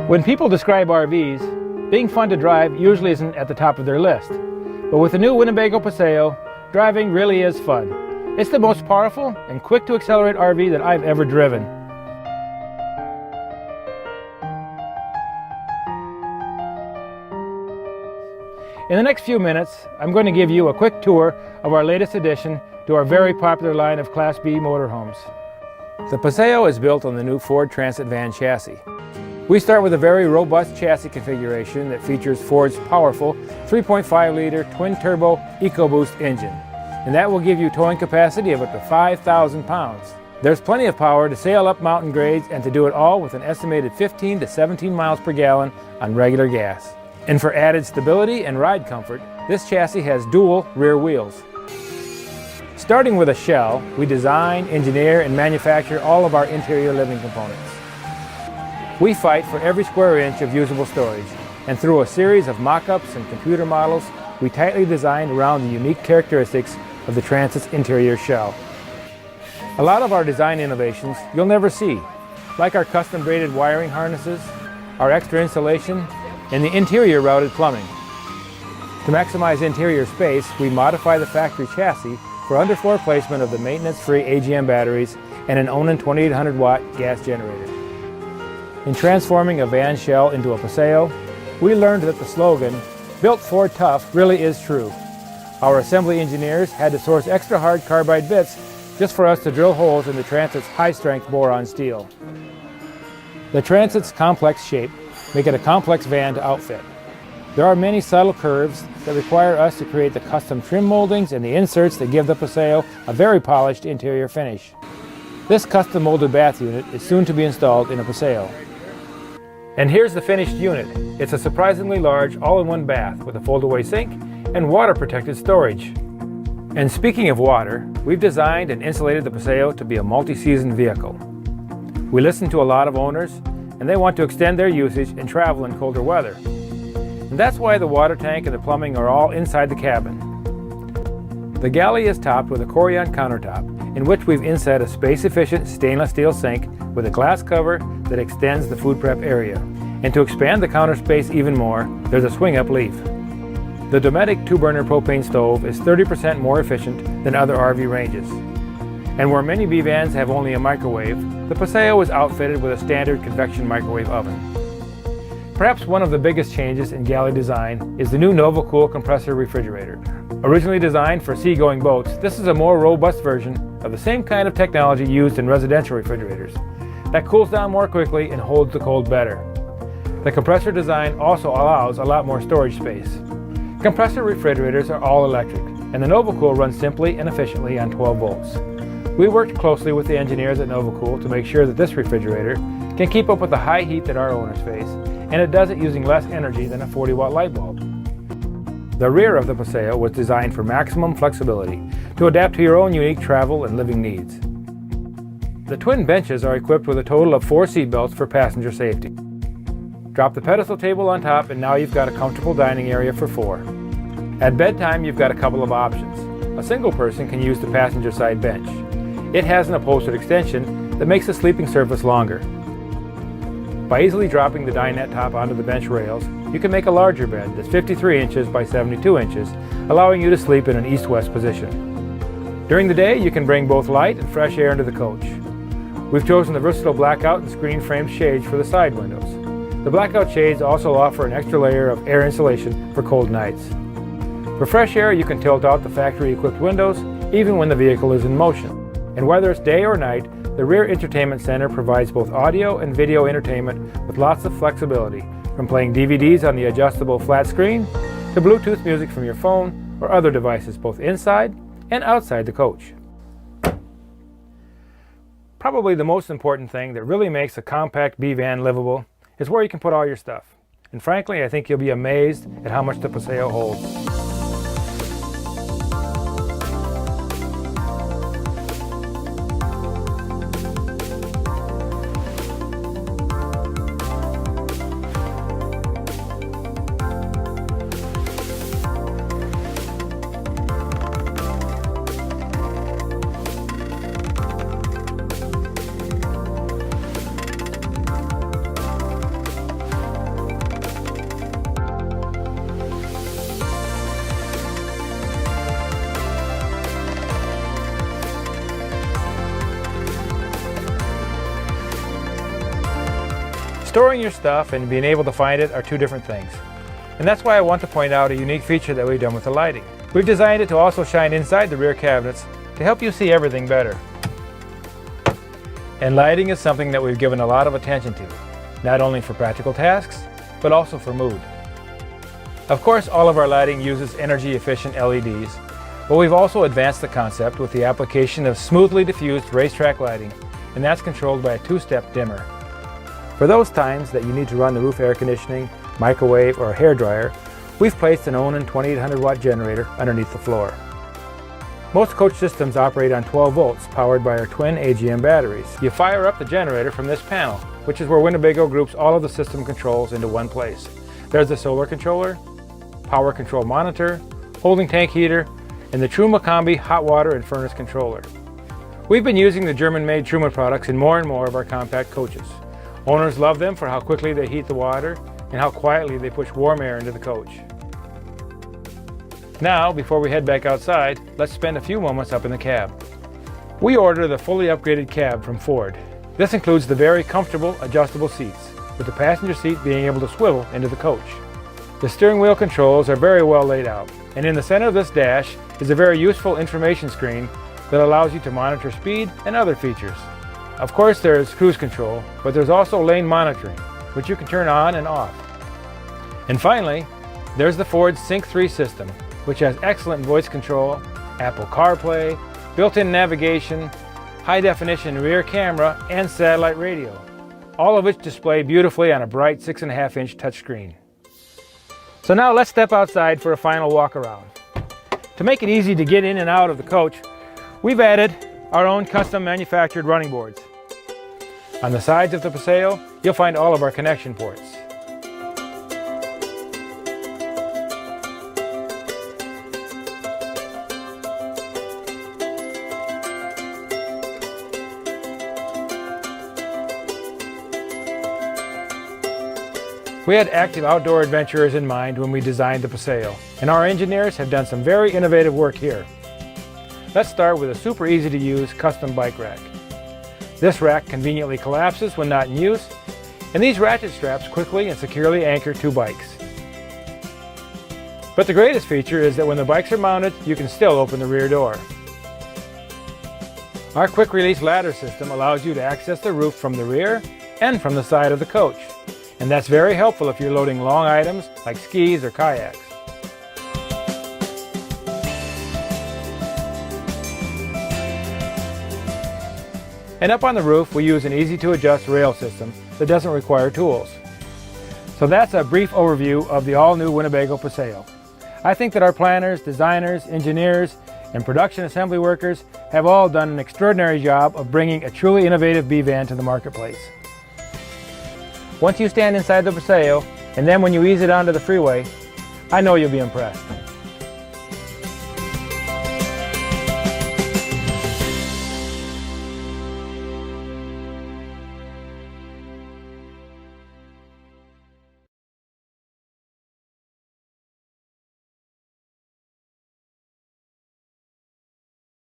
When people describe RVs, being fun to drive usually isn't at the top of their list. But with the new Winnebago Paseo, driving really is fun. It's the most powerful and quick to accelerate RV that I've ever driven. In the next few minutes, I'm going to give you a quick tour of our latest addition to our very popular line of Class B motorhomes. The Paseo is built on the new Ford Transit van chassis. We start with a very robust chassis configuration that features Ford's powerful 3.5-liter twin-turbo EcoBoost engine, and that will give you towing capacity of up to 5,000 pounds. There's plenty of power to sail up mountain grades and to do it all with an estimated 15 to 17 miles per gallon on regular gas. And for added stability and ride comfort, this chassis has dual rear wheels. Starting with a shell, we design, engineer, and manufacture all of our interior living components. We fight for every square inch of usable storage, and through a series of mock-ups and computer models, we tightly designed around the unique characteristics of the Transit's interior shell. A lot of our design innovations you'll never see, like our custom braided wiring harnesses, our extra insulation, and the interior routed plumbing. To maximize interior space, we modify the factory chassis for underfloor placement of the maintenance-free AGM batteries and an Onan 2800-watt gas generator. In transforming a van shell into a Paseo, we learned that the slogan, "Built Ford Tough," really is true. Our assembly engineers had to source extra hard carbide bits just for us to drill holes in the Transit's high-strength boron steel. The Transit's complex shape make it a complex van to outfit. There are many subtle curves that require us to create the custom trim moldings and the inserts that give the Paseo a very polished interior finish. This custom molded bath unit is soon to be installed in a Paseo. And here's the finished unit. It's a surprisingly large all-in-one bath with a fold-away sink and water-protected storage. And speaking of water, we've designed and insulated the Paseo to be a multi-season vehicle. We listen to a lot of owners, and they want to extend their usage and travel in colder weather. And that's why the water tank and the plumbing are all inside the cabin. The galley is topped with a Corian countertop, in which we've inset a space-efficient stainless steel sink with a glass cover that extends the food prep area. And to expand the counter space even more, there's a swing-up leaf. The Dometic 2-burner propane stove is 30% more efficient than other RV ranges. And where many B vans have only a microwave, the Paseo is outfitted with a standard convection microwave oven. Perhaps one of the biggest changes in galley design is the new NovaCool compressor refrigerator. Originally designed for seagoing boats, this is a more robust version of the same kind of technology used in residential refrigerators that cools down more quickly and holds the cold better. The compressor design also allows a lot more storage space. Compressor refrigerators are all electric, and the NovaCool runs simply and efficiently on 12 volts. We worked closely with the engineers at NovaCool to make sure that this refrigerator can keep up with the high heat that our owners face, and it does it using less energy than a 40-watt light bulb. The rear of the Paseo was designed for maximum flexibility to adapt to your own unique travel and living needs. The twin benches are equipped with a total of 4 seat belts for passenger safety. Drop the pedestal table on top and now you've got a comfortable dining area for 4. At bedtime you've got a couple of options. A single person can use the passenger side bench. It has an upholstered extension that makes the sleeping surface longer. By easily dropping the dinette top onto the bench rails, you can make a larger bed that's 53 inches by 72 inches, allowing you to sleep in an east-west position. During the day, you can bring both light and fresh air into the coach. We've chosen the versatile Blackout and screen frame shades for the side windows. The Blackout shades also offer an extra layer of air insulation for cold nights. For fresh air, you can tilt out the factory-equipped windows even when the vehicle is in motion. And whether it's day or night, the rear entertainment center provides both audio and video entertainment with lots of flexibility, from playing DVDs on the adjustable flat screen to Bluetooth music from your phone or other devices both inside and outside the coach. Probably the most important thing that really makes a compact B van livable is where you can put all your stuff. And frankly, I think you'll be amazed at how much the Paseo holds. Storing your stuff and being able to find it are two different things. And that's why I want to point out a unique feature that we've done with the lighting. We've designed it to also shine inside the rear cabinets to help you see everything better. And lighting is something that we've given a lot of attention to, not only for practical tasks, but also for mood. Of course, all of our lighting uses energy-efficient LEDs, but we've also advanced the concept with the application of smoothly diffused racetrack lighting, and that's controlled by a two-step dimmer. For those times that you need to run the roof air conditioning, microwave, or hair dryer, we've placed an Onan 2800 watt generator underneath the floor. Most coach systems operate on 12 volts, powered by our twin AGM batteries. You fire up the generator from this panel, which is where Winnebago groups all of the system controls into one place. There's the solar controller, power control monitor, holding tank heater, and the Truma Combi hot water and furnace controller. We've been using the German-made Truma products in more and more of our compact coaches. Owners love them for how quickly they heat the water and how quietly they push warm air into the coach. Now, before we head back outside, let's spend a few moments up in the cab. We ordered the fully upgraded cab from Ford. This includes the very comfortable adjustable seats, with the passenger seat being able to swivel into the coach. The steering wheel controls are very well laid out, and in the center of this dash is a very useful information screen that allows you to monitor speed and other features. Of course, there's cruise control, but there's also lane monitoring, which you can turn on and off. And finally, there's the Ford Sync 3 system, which has excellent voice control, Apple CarPlay, built-in navigation, high-definition rear camera, and satellite radio, all of which display beautifully on a bright 6.5-inch touchscreen. So now let's step outside for a final walk around. To make it easy to get in and out of the coach, we've added our own custom manufactured running boards. On the sides of the Paseo, you'll find all of our connection ports. We had active outdoor adventurers in mind when we designed the Paseo, and our engineers have done some very innovative work here. Let's start with a super easy to use custom bike rack. This rack conveniently collapses when not in use, and these ratchet straps quickly and securely anchor two bikes. But the greatest feature is that when the bikes are mounted, you can still open the rear door. Our quick release ladder system allows you to access the roof from the rear and from the side of the coach. And that's very helpful if you're loading long items like skis or kayaks. And up on the roof, we use an easy-to-adjust rail system that doesn't require tools. So that's a brief overview of the all-new Winnebago Paseo. I think that our planners, designers, engineers, and production assembly workers have all done an extraordinary job of bringing a truly innovative B-van to the marketplace. Once you stand inside the Paseo, and then when you ease it onto the freeway, I know you'll be impressed.